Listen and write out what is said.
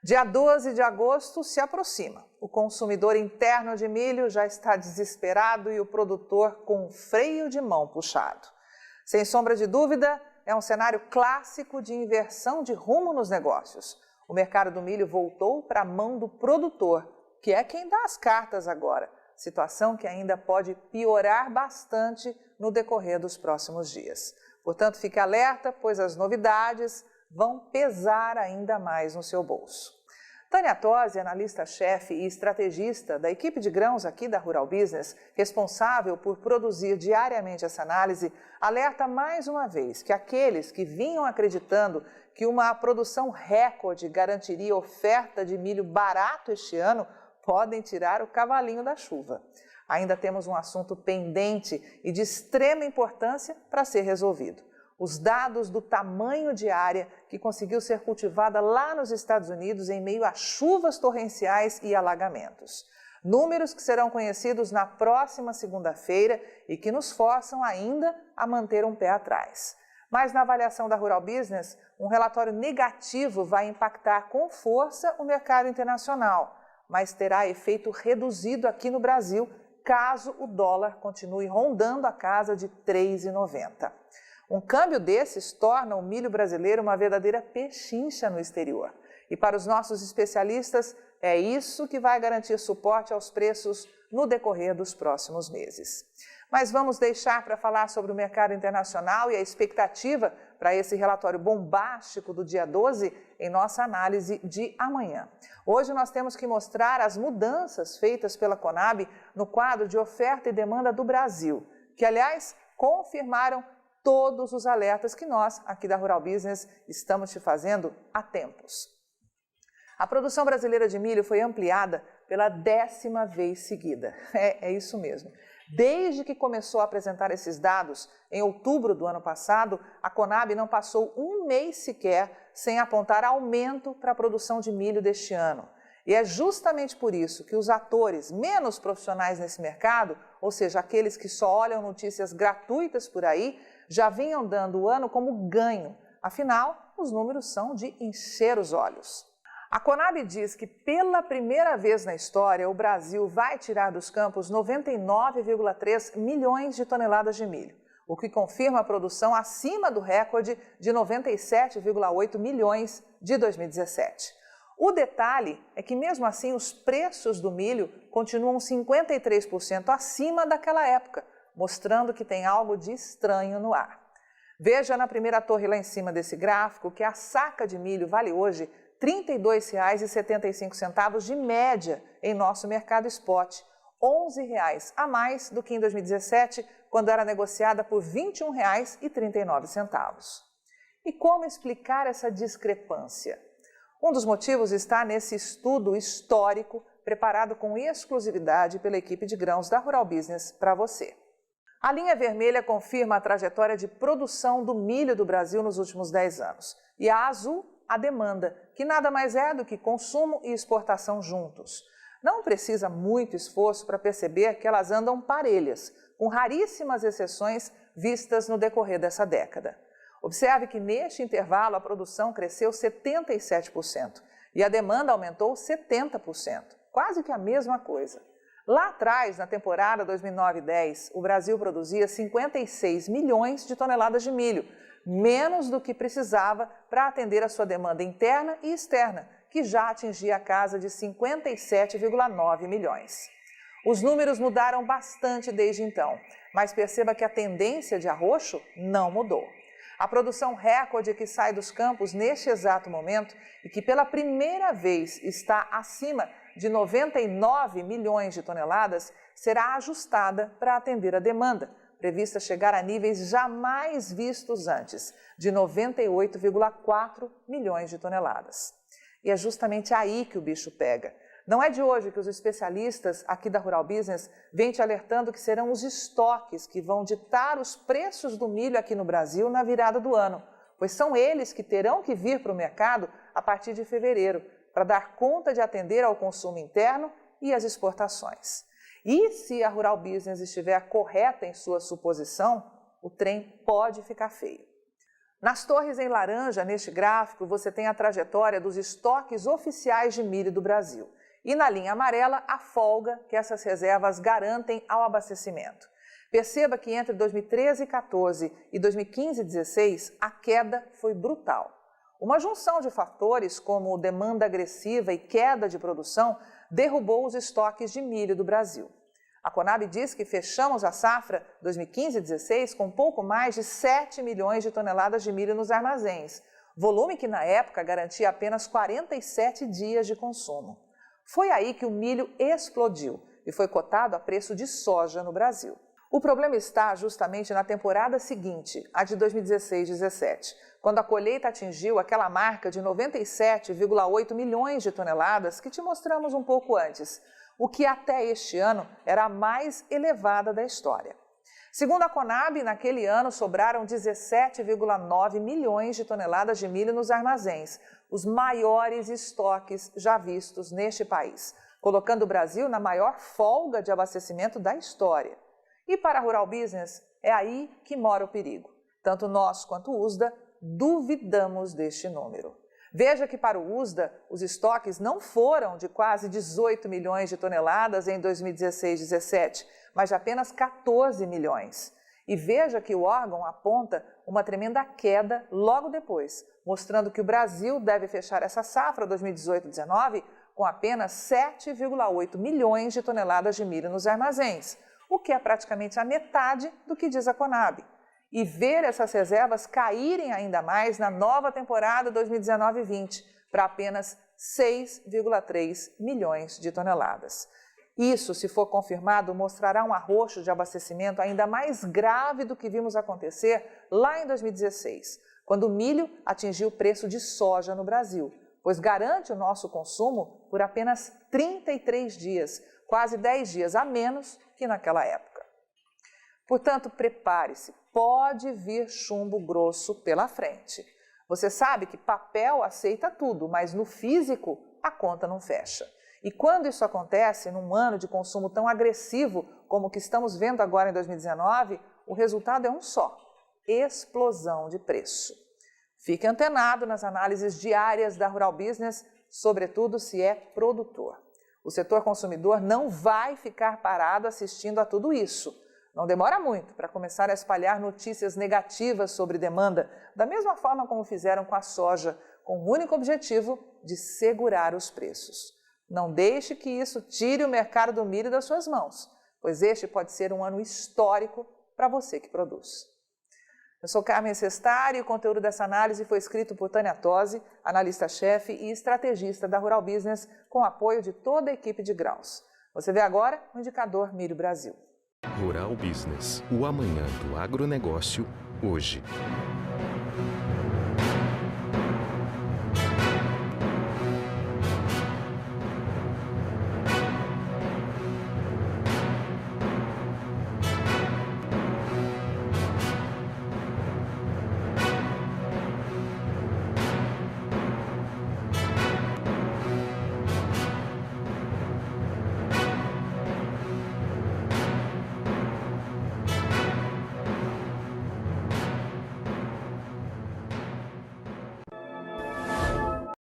Dia 12 de agosto se aproxima. O consumidor interno de milho já está desesperado e o produtor com freio de mão puxado. Sem sombra de dúvida, é um cenário clássico de inversão de rumo nos negócios. O mercado do milho voltou para a mão do produtor, que é quem dá as cartas agora. Situação que ainda pode piorar bastante no decorrer dos próximos dias. Portanto, fique alerta, pois as novidades vão pesar ainda mais no seu bolso. Tânia Tosi, analista-chefe e estrategista da equipe de grãos aqui da Rural Business, responsável por produzir diariamente essa análise, alerta mais uma vez que aqueles que vinham acreditando que uma produção recorde garantiria oferta de milho barato este ano podem tirar o cavalinho da chuva. Ainda temos um assunto pendente e de extrema importância para ser resolvido. Os dados do tamanho de área que conseguiu ser cultivada lá nos Estados Unidos em meio a chuvas torrenciais e alagamentos. Números que serão conhecidos na próxima segunda-feira e que nos forçam ainda a manter um pé atrás. Mas na avaliação da Rural Business, um relatório negativo vai impactar com força o mercado internacional, mas terá efeito reduzido aqui no Brasil, caso o dólar continue rondando a casa de R$ 3,90. Um câmbio desses torna o milho brasileiro uma verdadeira pechincha no exterior. E para os nossos especialistas, é isso que vai garantir suporte aos preços no decorrer dos próximos meses. Mas vamos deixar para falar sobre o mercado internacional e a expectativa para esse relatório bombástico do dia 12 em nossa análise de amanhã. Hoje nós temos que mostrar as mudanças feitas pela Conab no quadro de oferta e demanda do Brasil, que, aliás, confirmaram todos os alertas que nós, aqui da Rural Business, estamos te fazendo há tempos. A produção brasileira de milho foi ampliada pela 10ª vez seguida. É isso mesmo. Desde que começou a apresentar esses dados, em outubro do ano passado, a Conab não passou um mês sequer sem apontar aumento para a produção de milho deste ano. E é justamente por isso que os atores menos profissionais nesse mercado, ou seja, aqueles que só olham notícias gratuitas por aí, já vinham dando o ano como ganho. Afinal, os números são de encher os olhos. A Conab diz que pela primeira vez na história, o Brasil vai tirar dos campos 99,3 milhões de toneladas de milho, o que confirma a produção acima do recorde de 97,8 milhões de 2017. O detalhe é que, mesmo assim, os preços do milho continuam 53% acima daquela época, mostrando que tem algo de estranho no ar. Veja na primeira torre lá em cima desse gráfico que a saca de milho vale hoje R$ 32,75 de média em nosso mercado spot, R$ 11 a mais do que em 2017, quando era negociada por R$ 21,39. E como explicar essa discrepância? Um dos motivos está nesse estudo histórico preparado com exclusividade pela equipe de grãos da Rural Business para você. A linha vermelha confirma a trajetória de produção do milho do Brasil nos últimos 10 anos. E a azul, a demanda, que nada mais é do que consumo e exportação juntos. Não precisa muito esforço para perceber que elas andam parelhas, com raríssimas exceções vistas no decorrer dessa década. Observe que neste intervalo a produção cresceu 77% e a demanda aumentou 70%, quase que a mesma coisa. Lá atrás, na temporada 2009-10, o Brasil produzia 56 milhões de toneladas de milho, menos do que precisava para atender a sua demanda interna e externa, que já atingia a casa de 57,9 milhões. Os números mudaram bastante desde então, mas perceba que a tendência de arroxo não mudou. A produção recorde que sai dos campos neste exato momento e que pela primeira vez está acima de 99 milhões de toneladas será ajustada para atender a demanda, prevista chegar a níveis jamais vistos antes, de 98,4 milhões de toneladas. E é justamente aí que o bicho pega. Não é de hoje que os especialistas aqui da Rural Business vêm te alertando que serão os estoques que vão ditar os preços do milho aqui no Brasil na virada do ano, pois são eles que terão que vir para o mercado a partir de fevereiro, para dar conta de atender ao consumo interno e às exportações. E se a Rural Business estiver correta em sua suposição, o trem pode ficar feio. Nas torres em laranja, neste gráfico, você tem a trajetória dos estoques oficiais de milho do Brasil. E na linha amarela, a folga que essas reservas garantem ao abastecimento. Perceba que entre 2013 e 14 e 2015 e 16, a queda foi brutal. Uma junção de fatores, como demanda agressiva e queda de produção, derrubou os estoques de milho do Brasil. A Conab diz que fechamos a safra 2015-16 com pouco mais de 7 milhões de toneladas de milho nos armazéns, volume que na época garantia apenas 47 dias de consumo. Foi aí que o milho explodiu e foi cotado a preço de soja no Brasil. O problema está justamente na temporada seguinte, a de 2016-17, quando a colheita atingiu aquela marca de 97,8 milhões de toneladas que te mostramos um pouco antes, o que até este ano era a mais elevada da história. Segundo a Conab, naquele ano sobraram 17,9 milhões de toneladas de milho nos armazéns, os maiores estoques já vistos neste país, colocando o Brasil na maior folga de abastecimento da história. E para a Rural Business, é aí que mora o perigo. Tanto nós quanto o USDA duvidamos deste número. Veja que para o USDA, os estoques não foram de quase 18 milhões de toneladas em 2016-17, mas de apenas 14 milhões. E veja que o órgão aponta uma tremenda queda logo depois, mostrando que o Brasil deve fechar essa safra 2018-19 com apenas 7,8 milhões de toneladas de milho nos armazéns, o que é praticamente a metade do que diz a Conab. E ver essas reservas caírem ainda mais na nova temporada 2019-20, para apenas 6,3 milhões de toneladas. Isso, se for confirmado, mostrará um arroxo de abastecimento ainda mais grave do que vimos acontecer lá em 2016, quando o milho atingiu o preço de soja no Brasil, pois garante o nosso consumo por apenas 33 dias, quase 10 dias a menos que naquela época. Portanto, prepare-se, pode vir chumbo grosso pela frente. Você sabe que papel aceita tudo, mas no físico a conta não fecha. E quando isso acontece num ano de consumo tão agressivo como o que estamos vendo agora em 2019, o resultado é um só: explosão de preço. Fique antenado nas análises diárias da Rural Business, sobretudo se é produtor. O setor consumidor não vai ficar parado assistindo a tudo isso. Não demora muito para começar a espalhar notícias negativas sobre demanda, da mesma forma como fizeram com a soja, com o único objetivo de segurar os preços. Não deixe que isso tire o mercado do milho das suas mãos, pois este pode ser um ano histórico para você que produz. Eu sou Carmen Sestari e o conteúdo dessa análise foi escrito por Tânia Tosi, analista-chefe e estrategista da Rural Business, com apoio de toda a equipe de grãos. Você vê agora o indicador Milho Brasil. Rural Business, o amanhã do agronegócio, hoje.